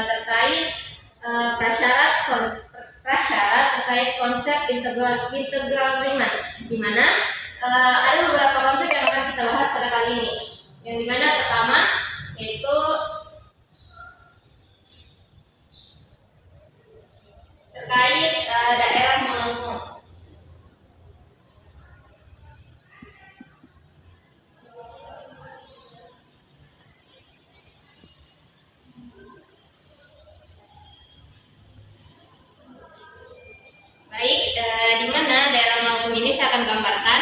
terkait prasyarat terkait konsep integral Riemann, di mana ada beberapa konsep yang akan kita bahas pada kali ini. Yang dimana pertama yaitu terkait daerah melengkung. Baik, di mana daerah melengkung ini saya akan gambarkan.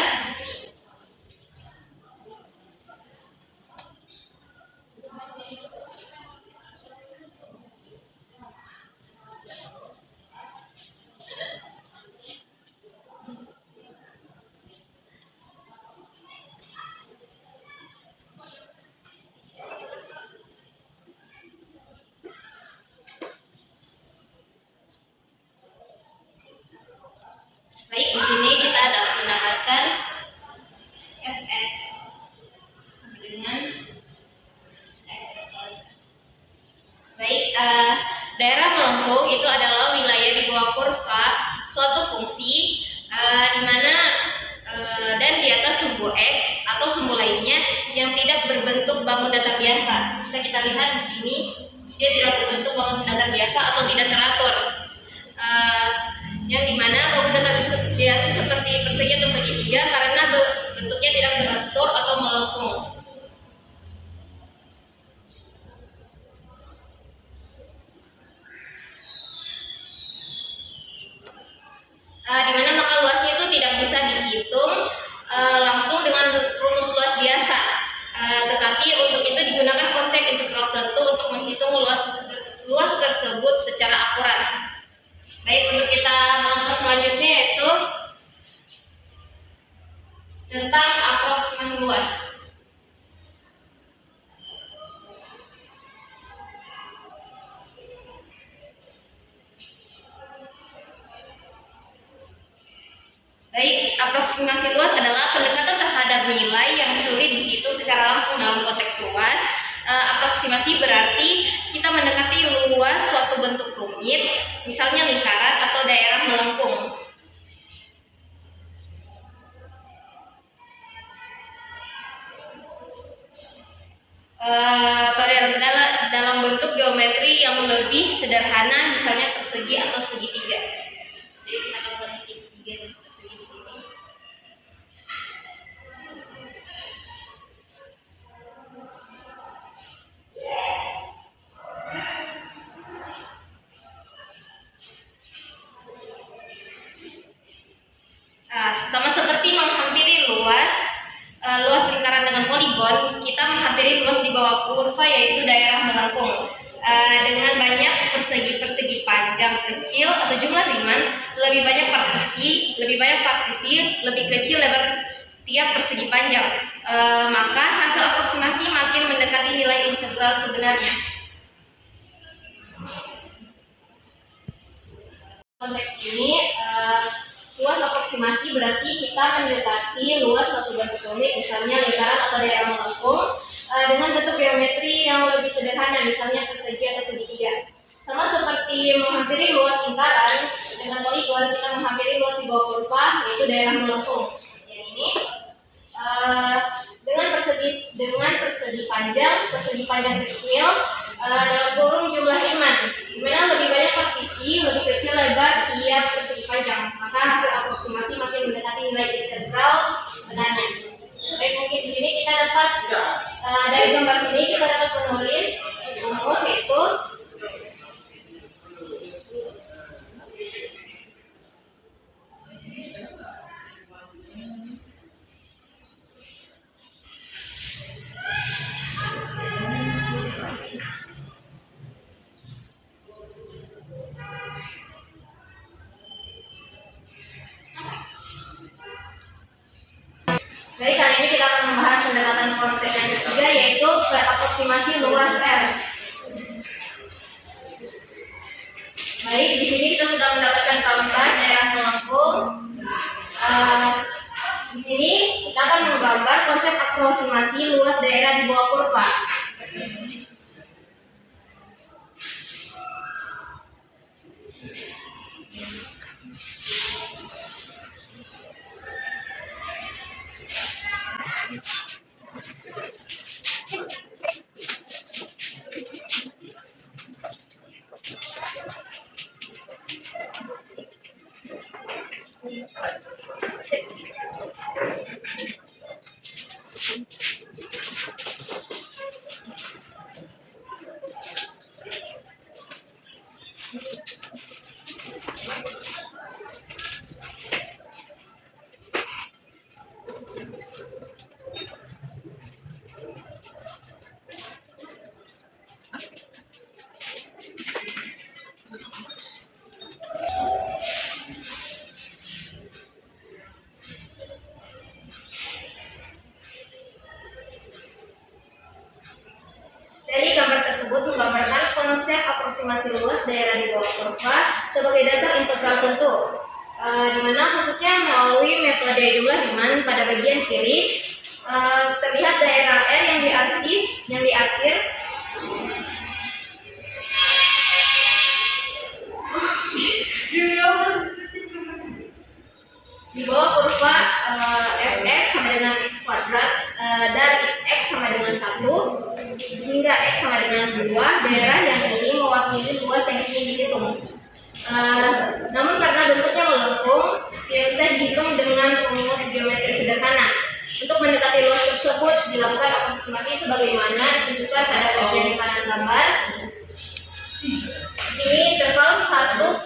Baik, di sini kita dapat mendapatkan fx dengan x. Baik, daerah melengkung itu adalah wilayah di bawah kurva suatu fungsi di mana dan di atas sumbu x atau sumbu lainnya yang tidak berbentuk bangun datar biasa. Bisa kita lihat di sini dia tidak berbentuk bangun datar biasa atau tidak teratur. Yang dimana bangun datar biasa seperti persegi atau segitiga karena bentuknya tidak teratur atau melengkung. Dimana maka luasnya itu tidak bisa dihitung langsung dengan rumus luas biasa, tetapi untuk itu digunakan konsep integral tentu untuk menghitung luas tersebut secara akurat. Baik, untuk kita melangkah selanjutnya yaitu tentang aproksimasi luas. Baik, aproksimasi luas adalah pendekatan terhadap nilai yang sulit dihitung secara langsung dalam konteks luas. Aproksimasi berarti kita mendekati luas suatu bentuk rumit, misalnya lingkaran atau daerah melengkung. Atau dalam bentuk geometri yang lebih sederhana, misalnya persegi atau segitiga. Jadi kita akan segitiga dan persegi di sini. Sama seperti menghampiri luas lingkaran dengan poligon, kita menghampiri luas di bawah kurva yaitu daerah melengkung. Dengan banyak persegi panjang kecil atau jumlah Riemann, lebih banyak partisi, lebih kecil lebar tiap persegi panjang. Maka hasil aproksimasi makin mendekati nilai integral sebenarnya. Konteks ini luas aproksimasi berarti kita mendekati luas suatu bentuk rumit, misalnya lingkaran atau daerah melengkung, dengan bentuk geometri yang lebih sederhana, misalnya persegi atau segitiga. Sama seperti menghampiri luas lingkaran dengan poligon, kita menghampiri luas di bawah kurva yaitu daerah melengkung. Yang ini dengan persegi panjang kecil dalam kurung jumlah Riemann, di mana lebih banyak partisi, lebih kecil lebar tiap persegi panjang. Maka hasil aproksimasi makin mendekati nilai integral sebenarnya. Baik, mungkin di sini kita dapat dari gambar sini kita dapat menulis rumus yaitu Baik, kali ini kita akan membahas pendekatan konsep yang ketiga yaitu aproksimasi luas R. Baik, di sini kita sudah mendapatkan gambar daerah melengkung. Di sini kita akan menggambar konsep aproksimasi luas daerah di bawah kurva. aproximasi luas daerah di bawah kurva sebagai dasar integral tentu, di mana khususnya melalui metode jumlah Riemann. Pada bagian kiri terlihat daerah R yang diarsir di bawah kurva fx sama dengan x kuadrat dari x sama dengan 1 hingga x sama dengan 2. Daerah yang ini mewakili luas yang ingin dihitung. Namun karena bentuknya melengkung, tidak bisa dihitung dengan rumus geometri sederhana. Untuk mendekati luas tersebut dilakukan aproximasi sebagaimana ditunjukkan pada bagian di kanan gambar. Ini interval 1,2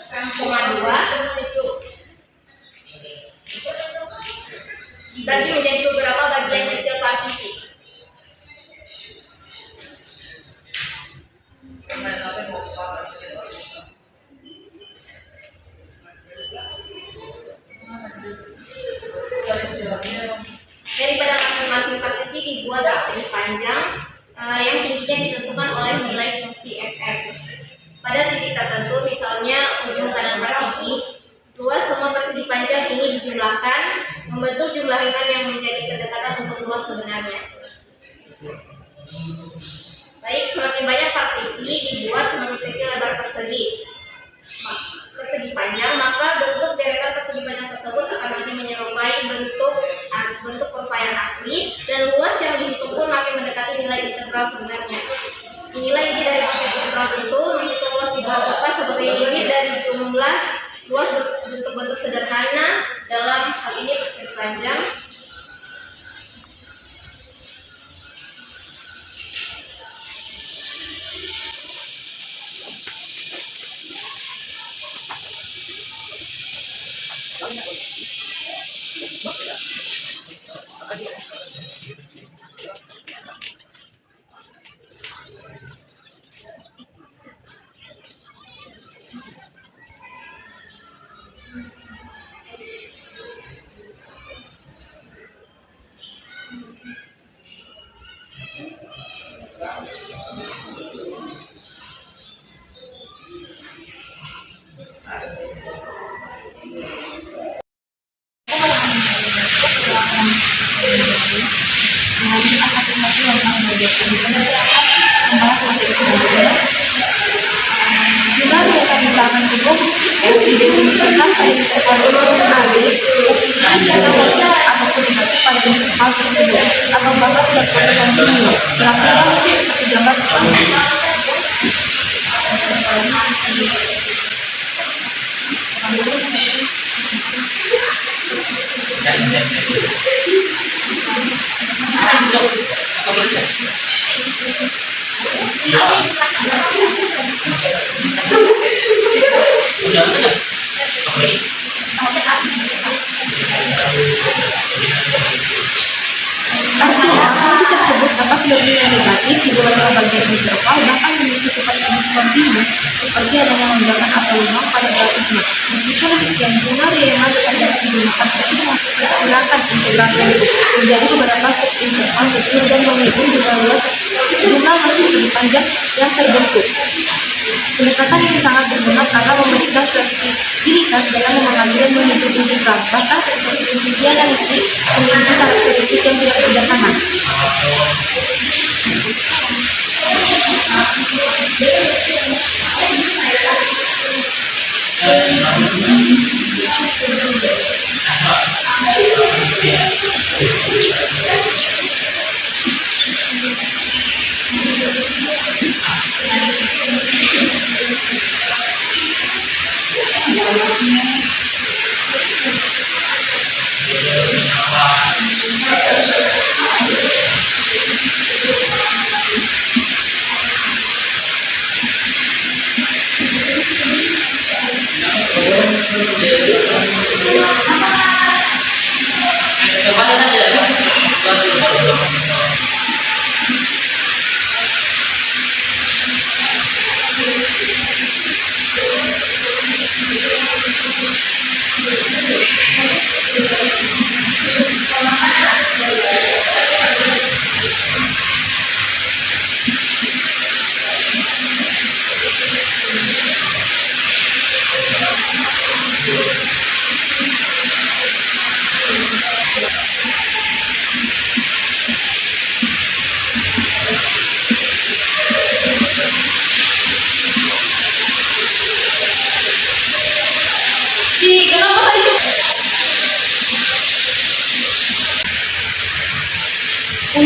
dibagi menjadi beberapa bagian kecil partisi. Daripada masing-masing partisi dibuat persegi panjang yang tingginya ditentukan oleh nilai fungsi fx. Pada titik tertentu, misalnya ujung kanan partisi, luas semua persegi panjang ini dijumlahkan membentuk jumlah Riemann yang menjadi kedekatan untuk luas sebenarnya. Baik, semakin banyak partisi dibuat semakin kecil lebar persegi panjang, maka bentuk deretan persegi panjang tersebut akan makin menyerupai bentuk kurva yang asli, dan luas yang dihitung pun makin mendekati nilai integral sebenarnya. Inilah inti dari konsep integral tentu, menghitung luas di bawah kurva sebagai limit dari jumlah luas bentuk-bentuk sederhana, dalam hal ini persegi panjang. Jumlah yang misalkan sebuah F didefinisikan pada interval AB ataupun dimaksud pada interval tersebut atau bahkan tidak perlu kontinu. Lakukan seperti gambar artinya, fungsi tersebut dapat bernilai negatif di beberapa bagian interval, bahkan memiliki sifat diskontinu seperti adanya lonjakan atau lubang pada grafiknya. Meskipun demikian, jumlah Riemann tetap dapat digunakan untuk memperkirakan integral tentu menjadi beberapa subinterval kecil dan menghitung jumlah luas persegi panjang yang terbentuk. Pendekatan ini sangat berguna karena memberikan fleksibilitas dalam memahami dan menghitung integral, bahkan prinsip analisis memiliki karakteristik yang tidak sederhana.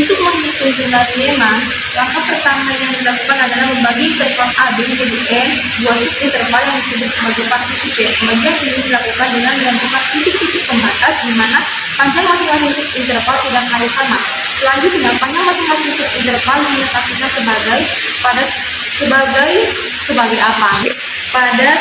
Untuk menghitung jumlah Riemann, langkah pertama yang dilakukan adalah membagi interval AB menjadi N, dua subinterval yang disebut sebagai partisi P. Pembagian ini dilakukan dengan menentukan titik-titik pembatas di mana panjang masing-masing subinterval tidak harus sama. Selanjutnya, panjang masing-masing subinterval dinotasikan sebagai apa? Pada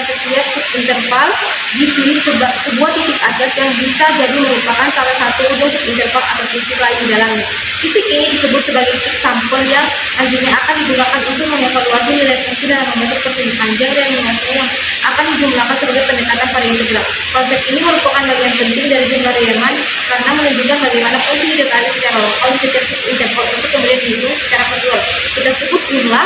setiap subinterval dipilih sebuah titik acak yang bisa jadi merupakan salah satu ujung subinterval atau titik lain di dalamnya. Titik ini disebut sebagai titik sampel yang nantinya akan digunakan untuk mengevaluasi nilai fungsi dalam membentuk persegi panjang dan luasnya yang akan dijumlahkan sebagai pendekatan pada integral. Konsep ini merupakan bagian penting dari jumlah Riemann karena menunjukkan bagaimana fungsi didekati secara lokal di setiap subinterval untuk kemudian dihitung secara visual. Kita sebut jumlah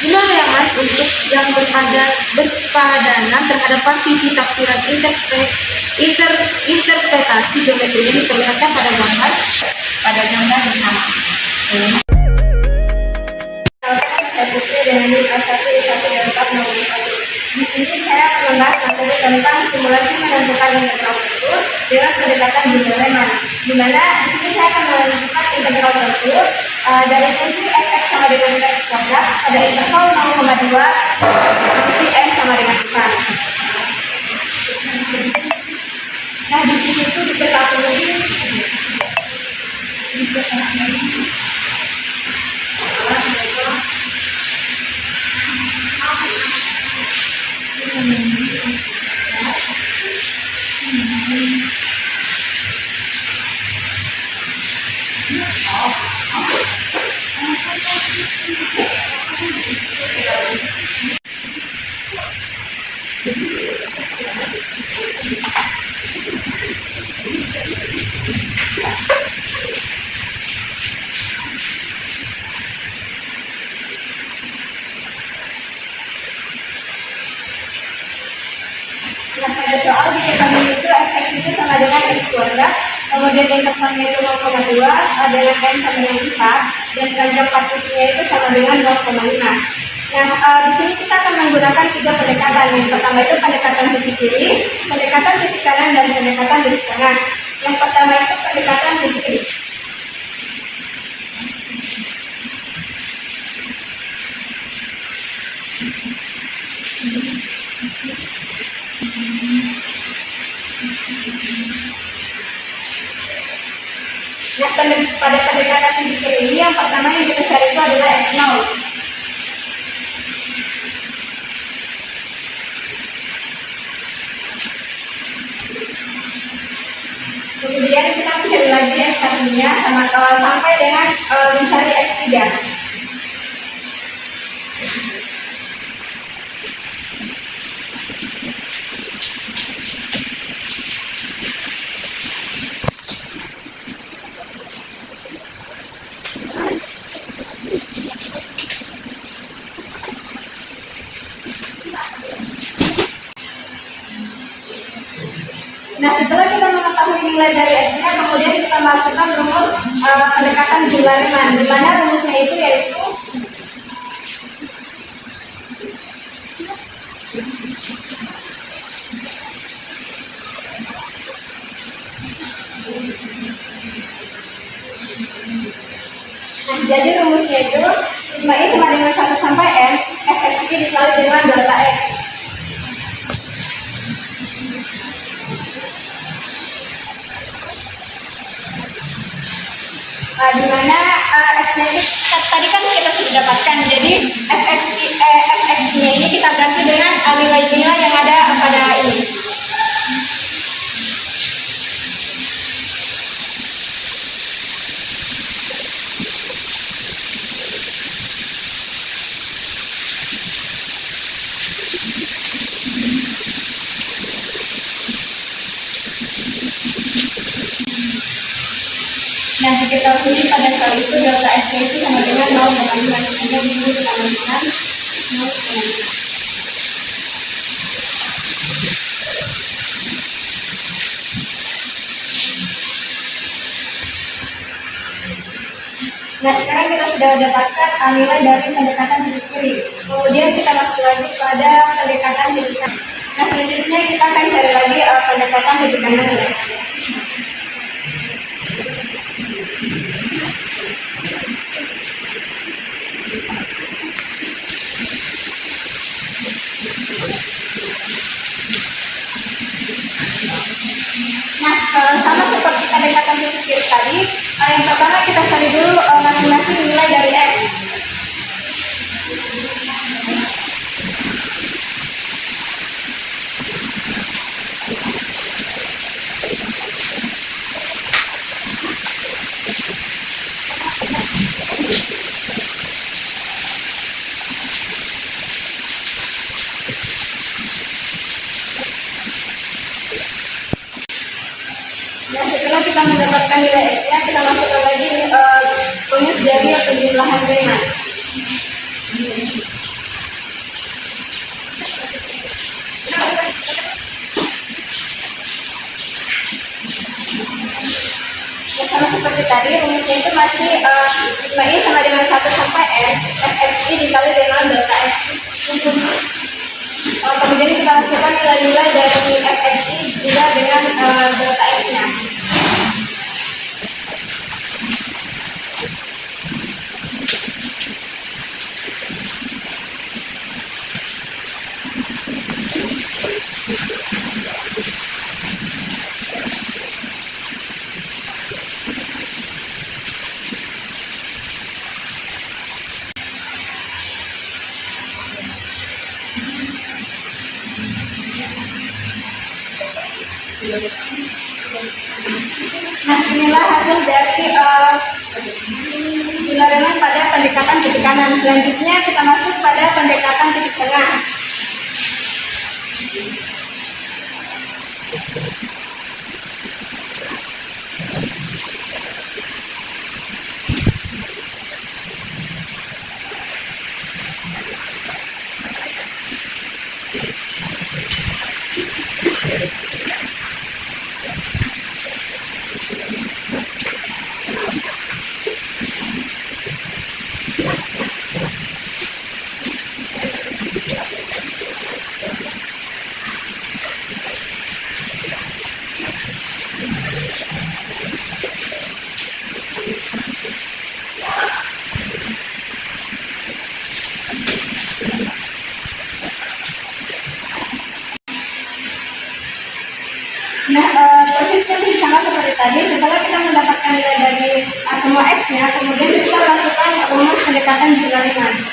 Riemann untuk yang berpadanan terhadap partisi tafsiran interpretasi geometrinya diperlihatkan pada gambar bersama. Saya Putri dengan NIM A1I12401. Di sini saya akan membahas materi tentang simulasi menentukan integral kontur dengan pendekatan jumlah Riemann. Di mana di sini saya akan menentukan integral kontur dari fungsi fx sama dengan x kuadrat pada interval 0,2 fungsi n sama dengan 4. Nah, di sini itu diketahui Nah, pada soal diketahui itu fx itu sama dengan x kuadrat, kemudian intervalnya itu 0,2 dengan n sama dengan 4, dan panjang partisinya itu sama dengan 0,5. Nah, di sini kita akan menggunakan 3 pendekatan. Yang pertama itu pendekatan titik kiri, pendekatan titik kanan, dan pendekatan titik kanan. Yang pertama itu pendekatan titik kiri. Nah, pada pendekatan titik kiri ini yang pertama yang kita cari itu adalah x0. Kemudian kita mencari lagi x1-nya sampai dengan mencari x3. Nah, setelah kita mengetahui nilai dari x-nya, kemudian kita masukkan rumus pendekatan jumlah Riemann, di mana rumusnya itu yaitu jadi rumusnya itu sigma i sama dengan 1 sampai n fx dikali dengan delta x. Di mana x-nya itu tadi kan kita sudah dapatkan, jadi fx-nya ini kita ganti dengan nilai-nilai yang ada pada ini. Nah, diketahui pada soal itu delta x itu sama dengan 0,5, sehingga di sini kita masukkan 0,5. Nah, sekarang kita sudah dapatkan nilai dari pendekatan titik kiri. Kemudian kita masuk lagi pada pendekatan titik kanan. Nah, selanjutnya kita akan cari lagi pendekatan titik kanan. Nah, sama seperti pendekatan titik kiri tadi, yang pertama kita cari dulu masing-masing nilai dari X. Nah, setelah kita mendapatkan nilai X-nya, kita masukkan lagi rumus dari penjumlahan Riemann. Ya, sama seperti tadi, rumusnya itu masih sigma I sama dengan 1 sampai N, fxi dikali dengan delta X. Kemudian kita masukkan nilai-nilai dari fxi juga dengan delta X-nya. Nah, inilah hasil dari jumlah Riemann pada pendekatan titik kanan. Selanjutnya kita masuk pada pendekatan titik tengah. Nah, prosesnya masih sama seperti tadi. Setelah kita mendapatkan nilai dari semua X-nya, kemudian kita masukkan rumus pendekatan jumlah Riemann.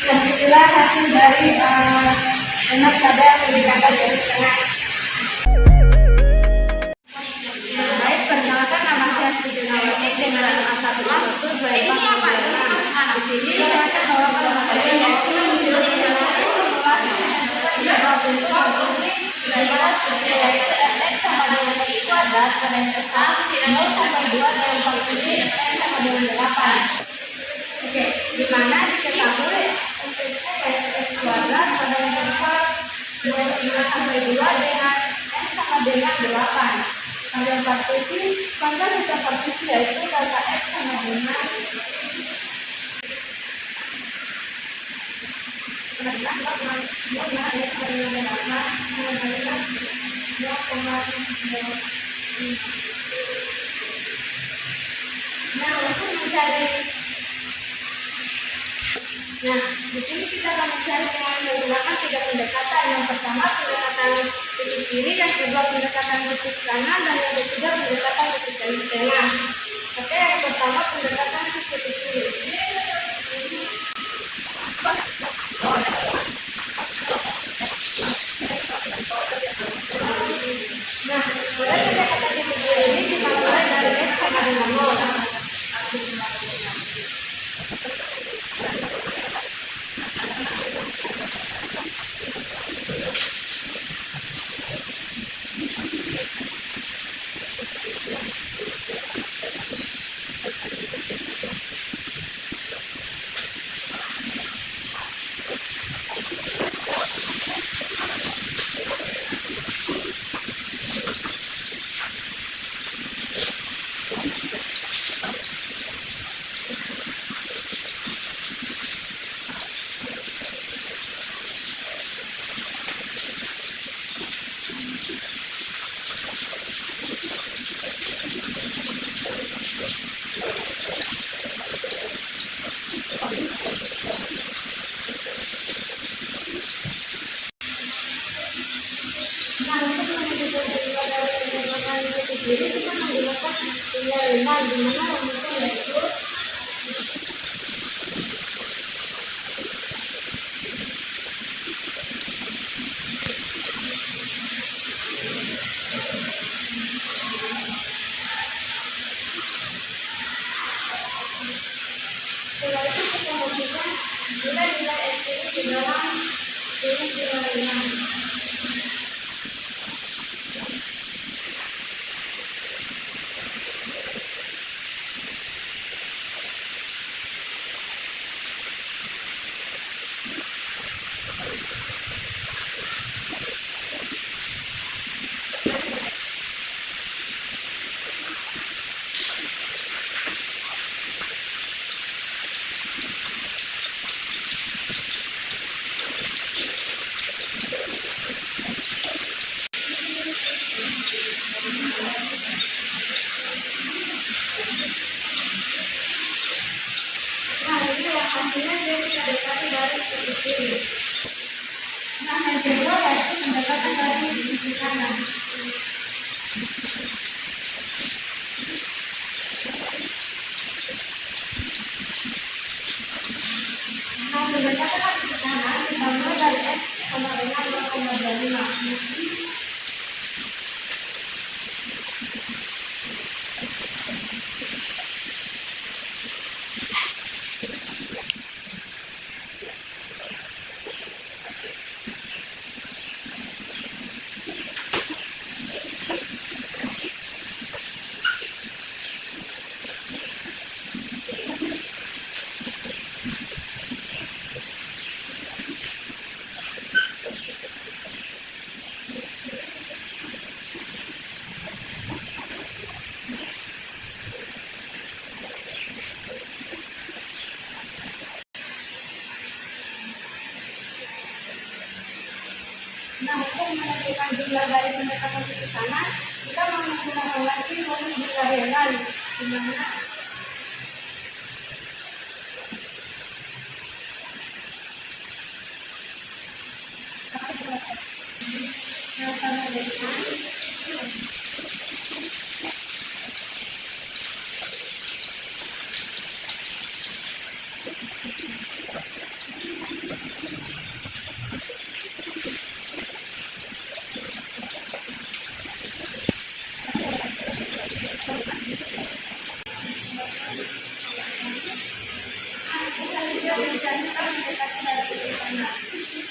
Nah, itulah hasil dari Riemann pada pendekatan dari tengah. Baik, perkenalkan nama saya Sri Junawati dengan nama satuan itu 2426. Di sini saya akan membawakan materi yang X sama dengan X kuadrat pada interval 0 sampai 2 dalam posisi N sama dengan 8. Oke, di mana diketahui untuk X kuadrat pada interval 0 sampai 2 dengan N sama dengan 8. Pada partisi, pangkat setiap partisi yaitu delta X sama dengan 0,0. Nah, untuk mencari, di sini kita akan mencari dengan menggunakan 3 pendekatan. Yang pertama pendekatan titik kiri, yang kedua pendekatan titik kanan, dan yang ketiga pendekatan titik tengah. Oke, yang pertama pendekatan titik kiri. Nah, Jadi kita menggunakan penyaringan di mana rumusnya yaitu setelah itu kita masukkan nilai-nilai X ini di dalam rumus penyaringan. Nah, ini ya hasilnya dia kita dekati dari sisi kiri. Nah, yang kedua yaitu pendekatan dari sisi kanan. Nah, pendekatan dari sisi kanan dimulai dari X sama dengan 0,25. Nah, untuk menentukan jumlah dari pendekatan sisi kanan, kita menggunakan lagi rumus bilateral, di mana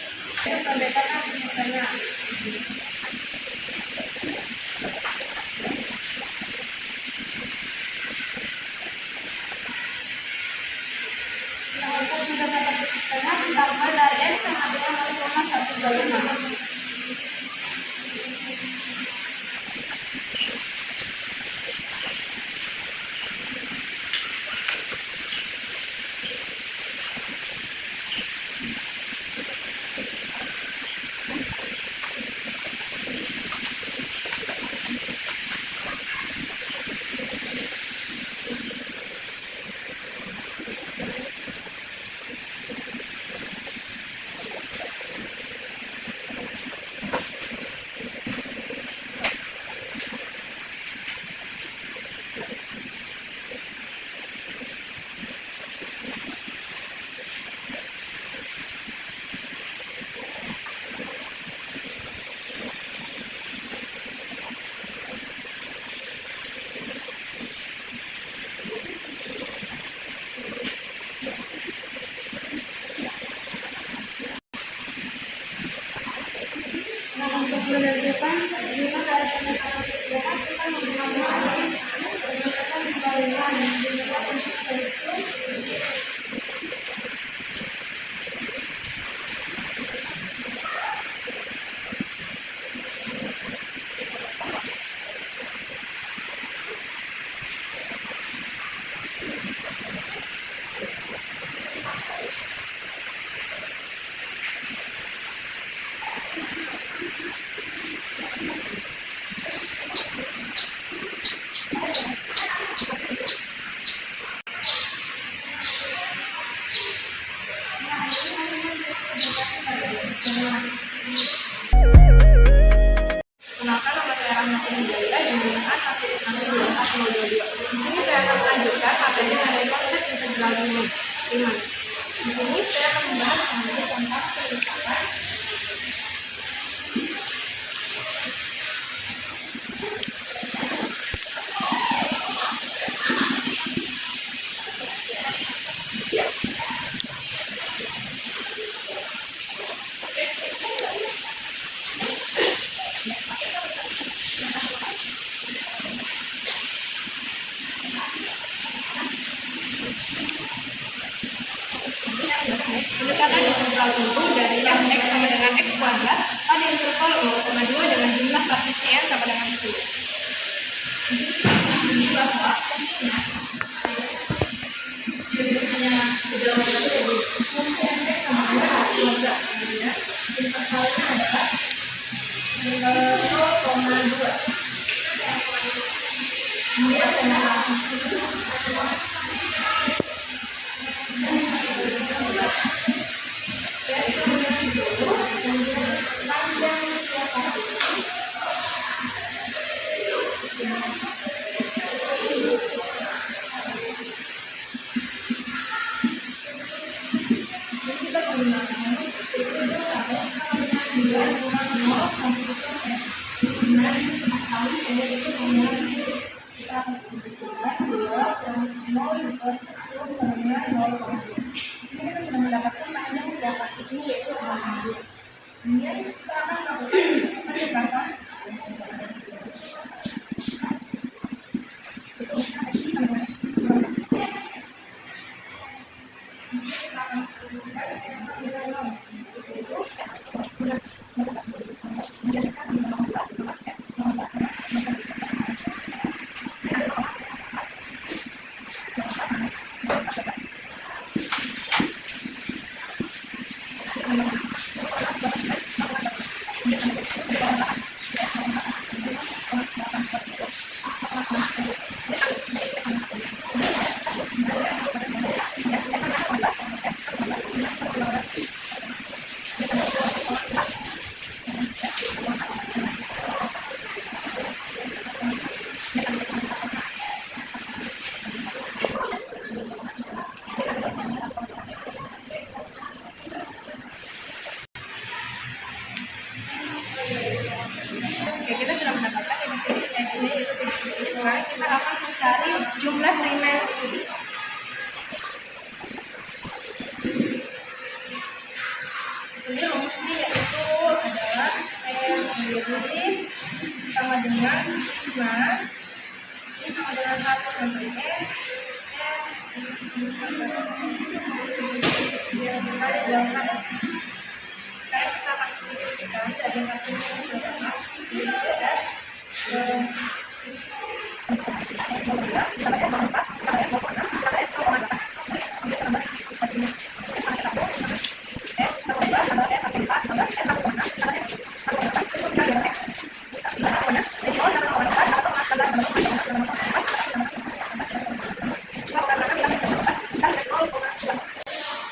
sama dengan pendekatan sisi kanan. Nah, untuk pendekatan sisi kanan ditambah dari S sama dengan 0,125. Nah, untuk menentukan jumlah dari pendekatan sisi kanan, kita menggunakan pendekatan bilateral, di mana rumusnya yaitu Kenalkan, nama saya Rahmat Hidayah, jumlah A 1 pendekatan interval tunggu dari fx sama dengan x kuadrat pada interval 0,2 dengan jumlah Cartesian sama dengan 10. Oke, kita sudah mendapatkan definisi X-nya yaitu begini. Sekarang kita akan mencari jumlah primer ini. Jadi rumusnya yaitu adalah X sendiri sama dengan 5 ini sama dengan 1 sampai X dikali 8. Sekarang kita kasih definisikan dari definisi berapa?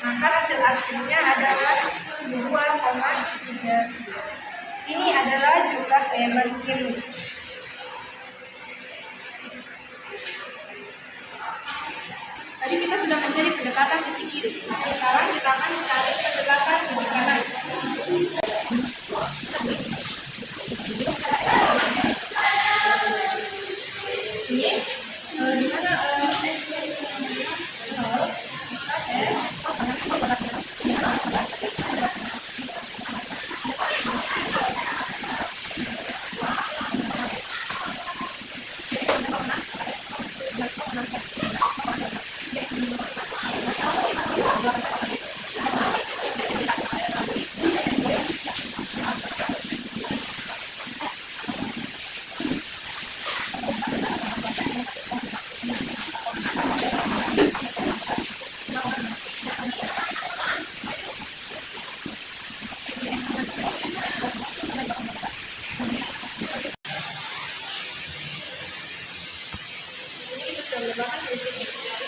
Maka hasil akhirnya adalah 2,3. Ini adalah jumlah element ini. Tadi kita sudah mencari pendekatan titik kiri. Sekarang kita akan mencari pendekatan titik kanan. Ini di mana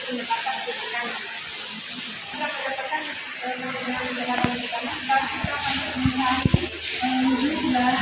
pendekatan titik kanan. Kita mendapatkan pendekatan titik kanan, sekarang kita akan mencari jumlah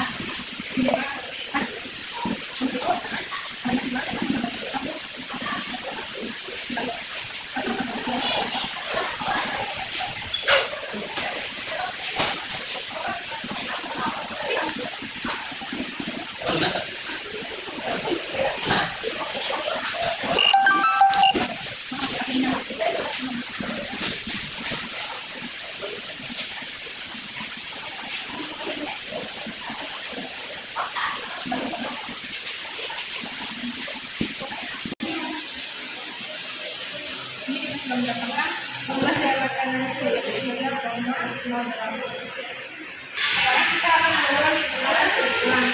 0 derajat. Sekarang kita akan mengulang penggunaan perhitungan.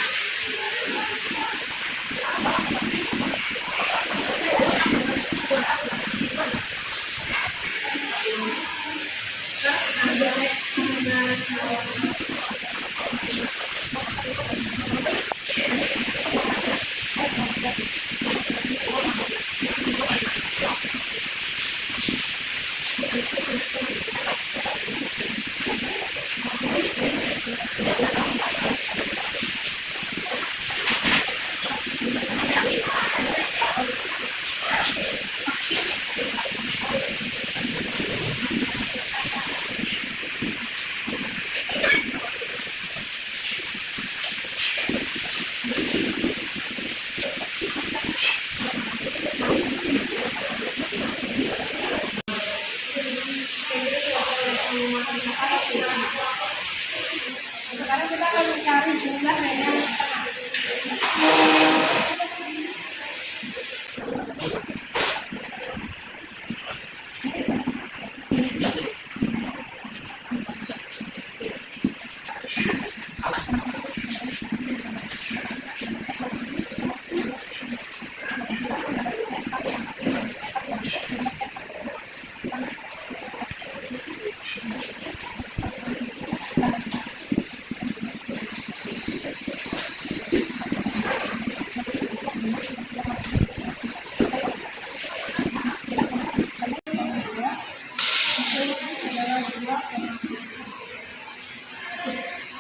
Sekarang kita akan mencari jumlah yang setengah.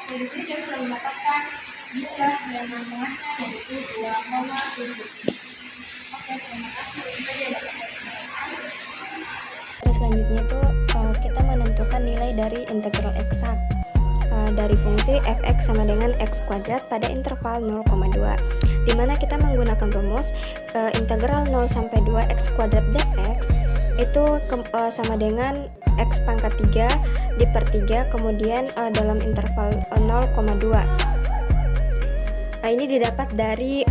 Dari sini kita sudah mendapatkan jumlah yang tengahnya yaitu 2,7. Oke, terima kasih. Itu saja ya, Bapak. Selanjutnya itu kita menentukan nilai dari integral eksak dari fungsi fx sama dengan x kuadrat pada interval 0,2, di mana kita menggunakan rumus integral 0 sampai 2 x kuadrat dx itu sama dengan x pangkat 3 diper 3 kemudian dalam interval 0,2. Ini didapat dari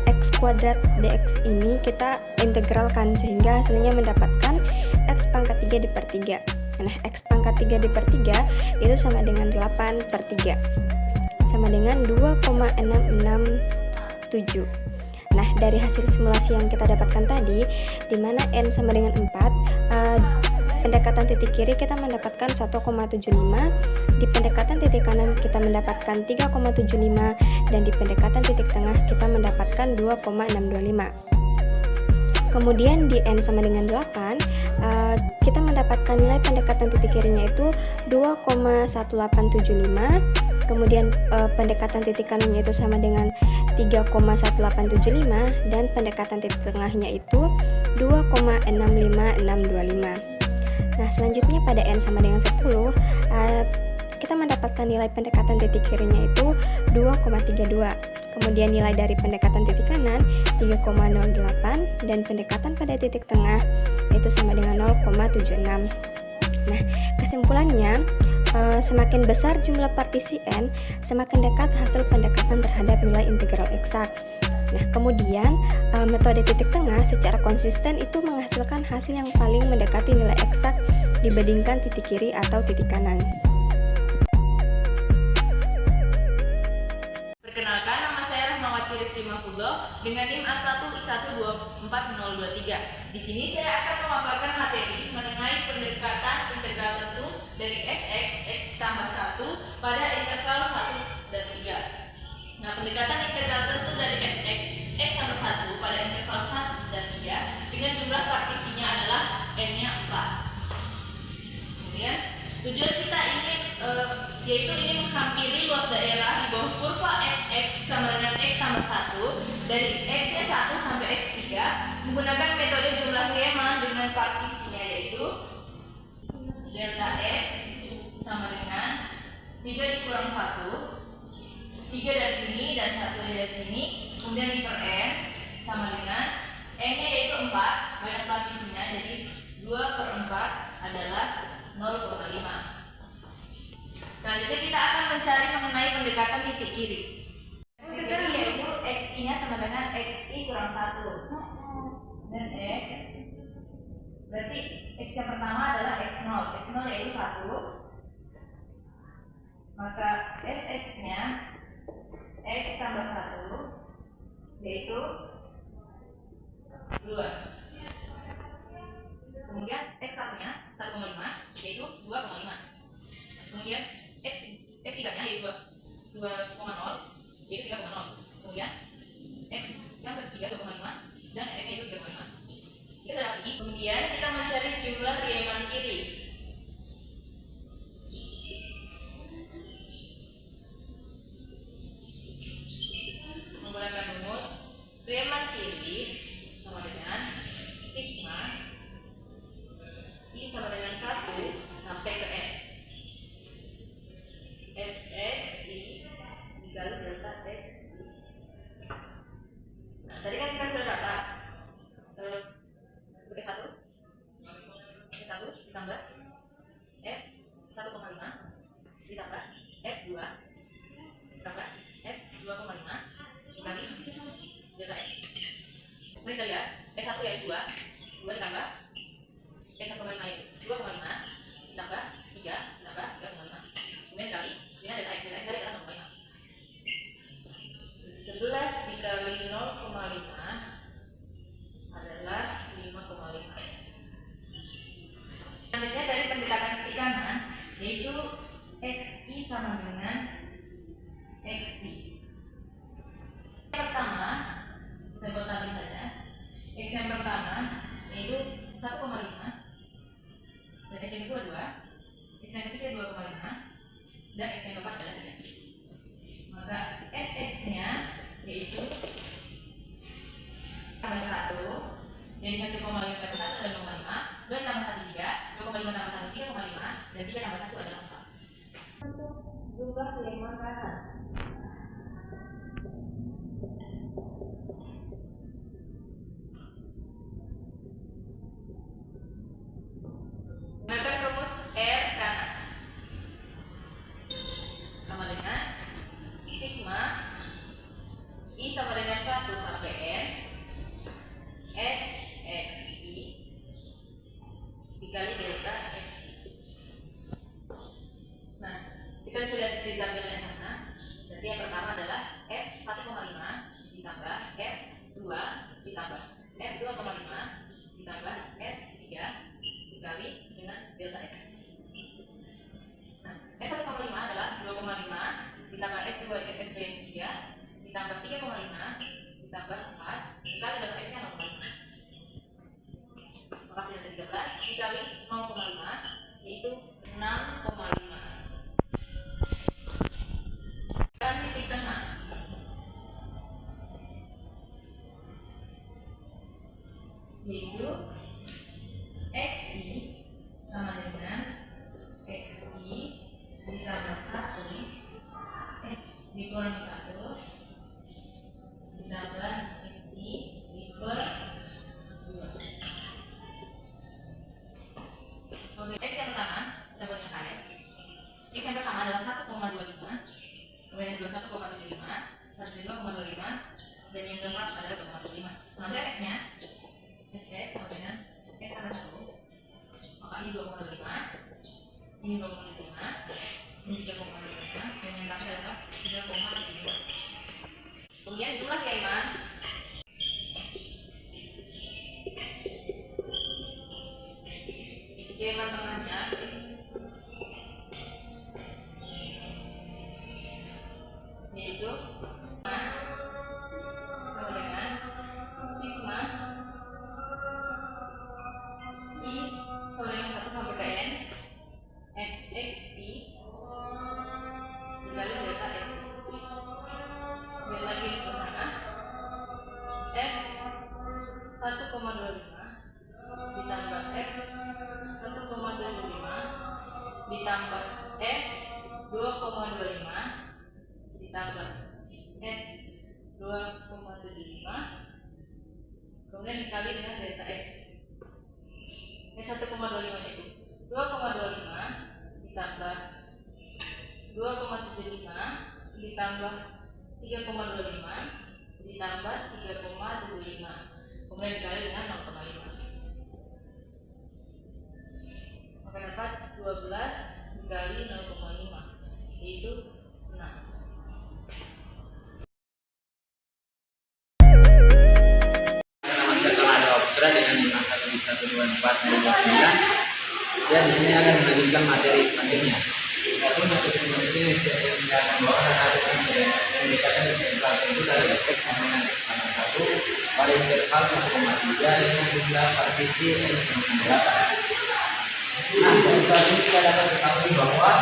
x kuadrat dx ini kita integralkan sehingga hasilnya mendapatkan x pangkat 3 diper 3. Nah, x pangkat 3 diper 3 itu sama dengan 8 per 3 sama dengan 2,667. Nah, dari hasil simulasi yang kita dapatkan tadi, di mana n sama dengan 4, pendekatan titik kiri kita mendapatkan 1,75, di pendekatan titik kanan kita mendapatkan 3,75, dan di pendekatan titik tengah kita mendapatkan 2,625. Kemudian di n sama dengan 8, kita mendapatkan nilai pendekatan titik kirinya itu 2,1875, kemudian pendekatan titik kanannya itu sama dengan 3,1875, dan pendekatan titik tengahnya itu 2,65625. Nah, selanjutnya pada n sama dengan 10, kita mendapatkan nilai pendekatan titik kirinya itu 2,32. Kemudian nilai dari pendekatan titik kanan 3,08, dan pendekatan pada titik tengah itu sama dengan 0,76. Nah, kesimpulannya semakin besar jumlah partisi n, semakin dekat hasil pendekatan terhadap nilai integral eksak. Nah, kemudian metode titik tengah secara konsisten itu menghasilkan hasil yang paling mendekati nilai eksak dibandingkan titik kiri atau titik kanan. Perkenalkan, nama saya Rahmawati Rizky Mahfudzoh dengan NIM A121240023. Di sini saya akan memaparkan materi mengenai pendekatan integral tentu dari fx x tambah 1 pada interval 1 dan 3. Nah, pendekatan integral tentu dari fx x tambah 1 pada interval 1 dan 3 dengan jumlah partisinya adalah n-nya 4. Kemudian tujuan kita yaitu ingin menghampiri luas daerah di bawah kurva fx sama dengan x tambah 1 dari x-nya 1 sampai x3 menggunakan metode jumlah Riemann dengan partisinya yaitu delta x sama dengan 3 dikurang 1, 3 dari sini dan 1 dari sini, kemudian diper n sama dengan n-nya yaitu 4, banyak partisinya, jadi 2 per 4 adalah 0,5. Selanjutnya kita akan mencari mengenai pendekatan titik kiri. Jadi yaitu x-nya sama dengan x-i kurang 1 dan x, berarti x yang pertama adalah x0 yaitu 1, maka fx-nya x tambah 1 yaitu 2. Kemudian x1-nya 1,5 yaitu 2,5. Kemudian x3-nya yaitu 2,0 yaitu 3,0. Kemudian x yang ketiga 2,5 dan x itu 3,5. Kita sudah lagi. Kemudian kita mencari jumlah Riemann kiri. Menggunakan rumus Riemann kiri sama dengan sigma I sama dengan 1 sampai ke n. fx I dikali delta x. Nah, tadi kan kita sudah dapat sebagai 1 ditambah f 1,5 ditambah f 2 ditambah f 2,5 dikali delta x. Baik, kita lihat x1 yaitu 2 ditambah x 1,5 itu 2,5 ditambah 3 ditambah 3,5 kemudian dikali dengan delta x. Delta x dari adalah 0,5. 11 dikali 0,5 adalah 5,5. Selanjutnya dari pendekatan kiri kanan yaitu xi sama dengan xi. Yang pertama, saya buat tadi saja. X yang pertama yaitu 1,5 dan x yang kedua 2, x yang ketiga 2,5 dan x yang keempat adalah 3. Maka fx-nya yaitu tambah 1 jadi 1,5 tambah 1 adalah 0,5, 2 tambah 1 3, 2,5 tambah 1 3,5 dan 3 tambah 1 adalah 4. Untuk jumlah Riemann kanan gunakan rumus R kanan sama dengan sigma I sama dengan 1 sampai N fxi dikali delta x. Nah, kita sudah ditambilkan sana. Jadi yang pertama adalah f 1,5 ditambah f 2 ditambah f 2,5 ditambah f 3 dikali dengan delta x. Nah, f 1,5 adalah 2,5 ditambah f 2 fx yang 3 ditambah 3,5 ditambah 4 dikali delta x nya 0,5. Maka hasilnya 13 dikali 0,5 yaitu 6,5. Dan titik tengah yaitu xi sama dengan xi ditambah 1 x dikurangi 1 ditambah xi diper 2. Oke, x yang pertama kita buat yang kalian. X yang pertama adalah 1,25, kemudian yang kedua 1,75, selanjutnya 2,25, dan yang keempat adalah 2,25. Maka x-nya fx sama dengan x tambah 1, maka ini 2,25, ini 2,25, ini 3,25, dan yang terakhir adalah 3,25. Kemudian jumlah Riemann tengahnya yaitu sama dengan sigma I sama dengan 1 sampai ke N fxi dikali delta x. Dan lagi di sebelah sana f 1,25 ditambah f 1,75 ditambah f 2,25 ditambah f 2,75 kemudian dikali dengan delta x. F 1,25 itu 2,25 ditambah 2,75 ditambah 3,25 ditambah 3,25 kemudian dikali dengan 0,5. Maka dapat 12 dikali 0,5 yaitu 6. Nama saya Kanada Putra dengan NIM 1122429. Ya, di sini akan melanjutkan materi selanjutnya. Yaitu masuk ke ini yang saya akan bawakan adalah pendekatan integral itu dari fx sama dengan x pangkat 1 pada interval 1,3 dengan jumlah partisi n semakin berapa. Nah, dari saat ini kita dapat ketahui bahwa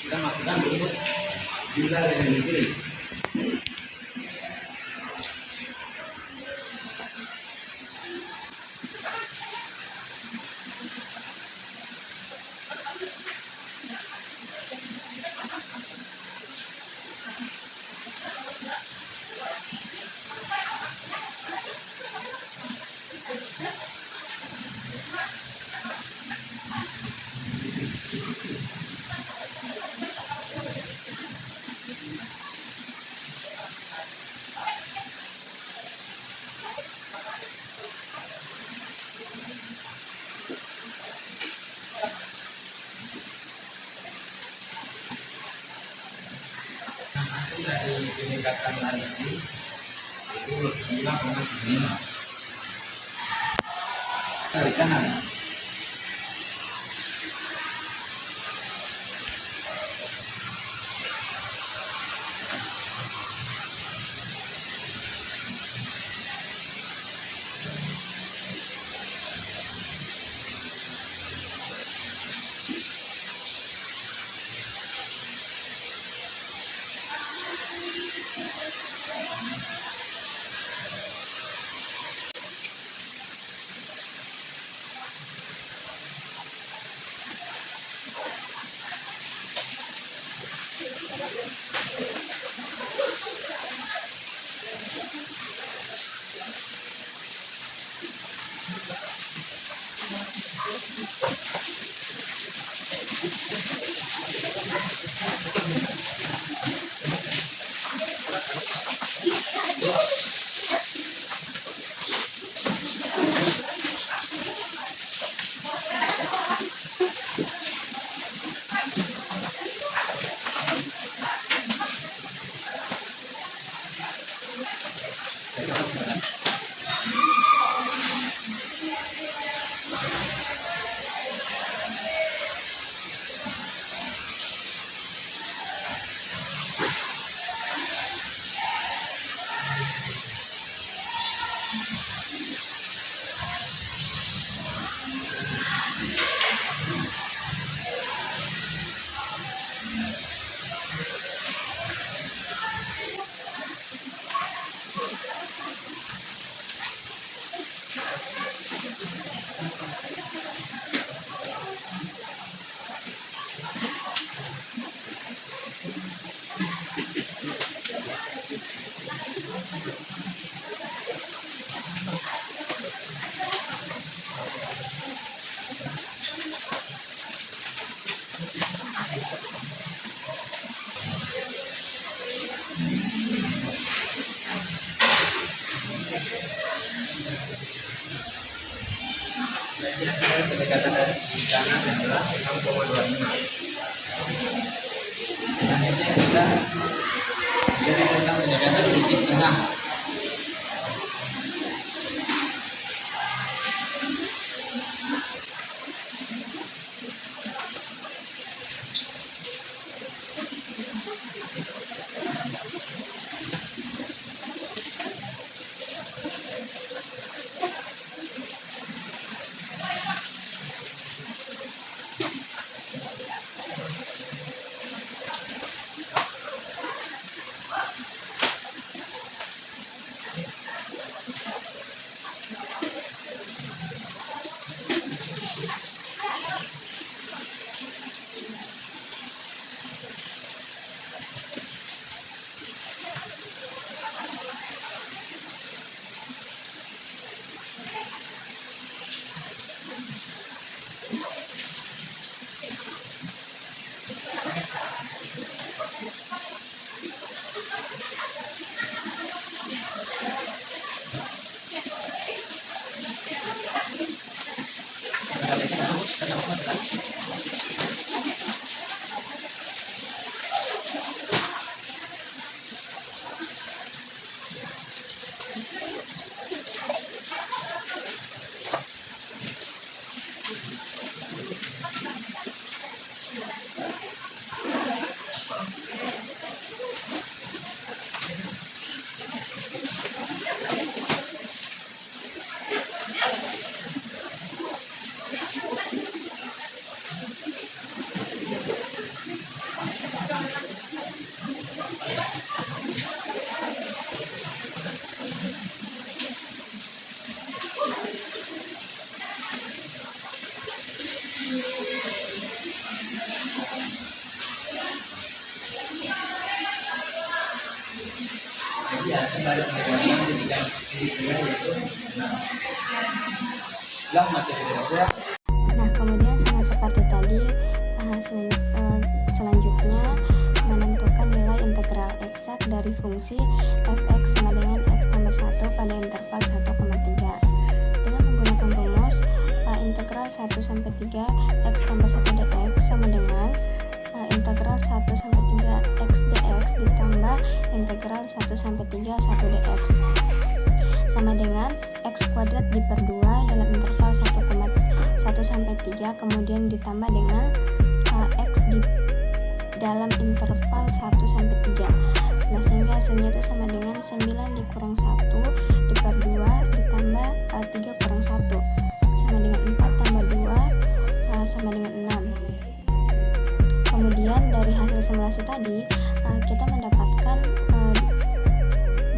kita masukkan rumus jumlah yang dipilih. Hasil dari peningkatan hari ini itu 5,5 dari kanan. Jadi hasil pendekatan dari segi kanan adalah 6,25. Selanjutnya kita jadi tentang pendekatan titik tengah. Jadi hasil dari pendekatan titik tengah yaitu 6. Materi dasar. Nah, kemudian sama seperti tadi, selanjutnya menentukan nilai integral eksak dari fungsi fx sama dengan x tambah 1 pada interval 1,3. Dengan menggunakan rumus integral 1 sampai 3 x tambah 1 dx sama dengan integral 1 sampai 3 x dx ditambah integral 1 sampai 3 1 dx sama dengan x kuadrat diper 2 dalam interval 1 sampai 3 kemudian ditambah dengan x di dalam interval 1 sampai 3. Nah, sehingga hasilnya itu sama dengan 9 dikurang 1 diper 2 ditambah 3 kurang 1 sama dengan 4 tambah 2 sama dengan 6. Kemudian dari hasil simulasi tadi kita mendapatkan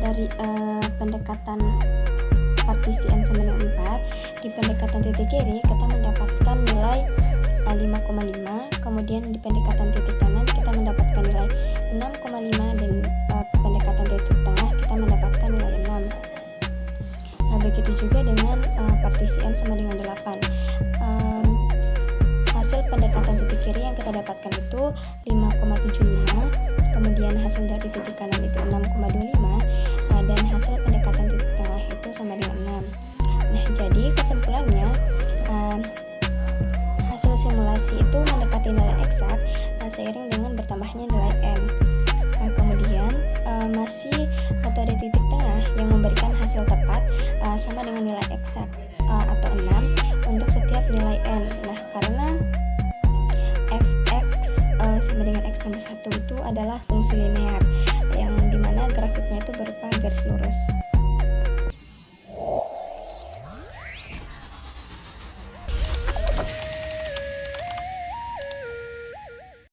dari pendekatan partisi n sama dengan 4, di pendekatan titik kiri kita mendapatkan nilai 5,5, kemudian di pendekatan titik kanan kita mendapatkan nilai 6,5 dan pendekatan titik tengah kita mendapatkan nilai 6. Nah, begitu juga dengan partisi n sama dengan 8. Hasil pendekatan titik kiri yang kita dapatkan itu 5,75, kemudian hasil dari titik kanan itu 6,25, dan hasil pendekatan titik tengah itu sama dengan 6. Nah, jadi kesimpulannya hasil simulasi itu mendekati nilai eksak seiring dengan bertambahnya nilai n. Kemudian masih metode titik tengah yang memberikan hasil tepat sama dengan nilai eksak atau 6 untuk setiap nilai n. Nah, karena fx sama dengan x tambah 1 itu adalah fungsi linear yang dimana grafiknya itu berupa garis lurus.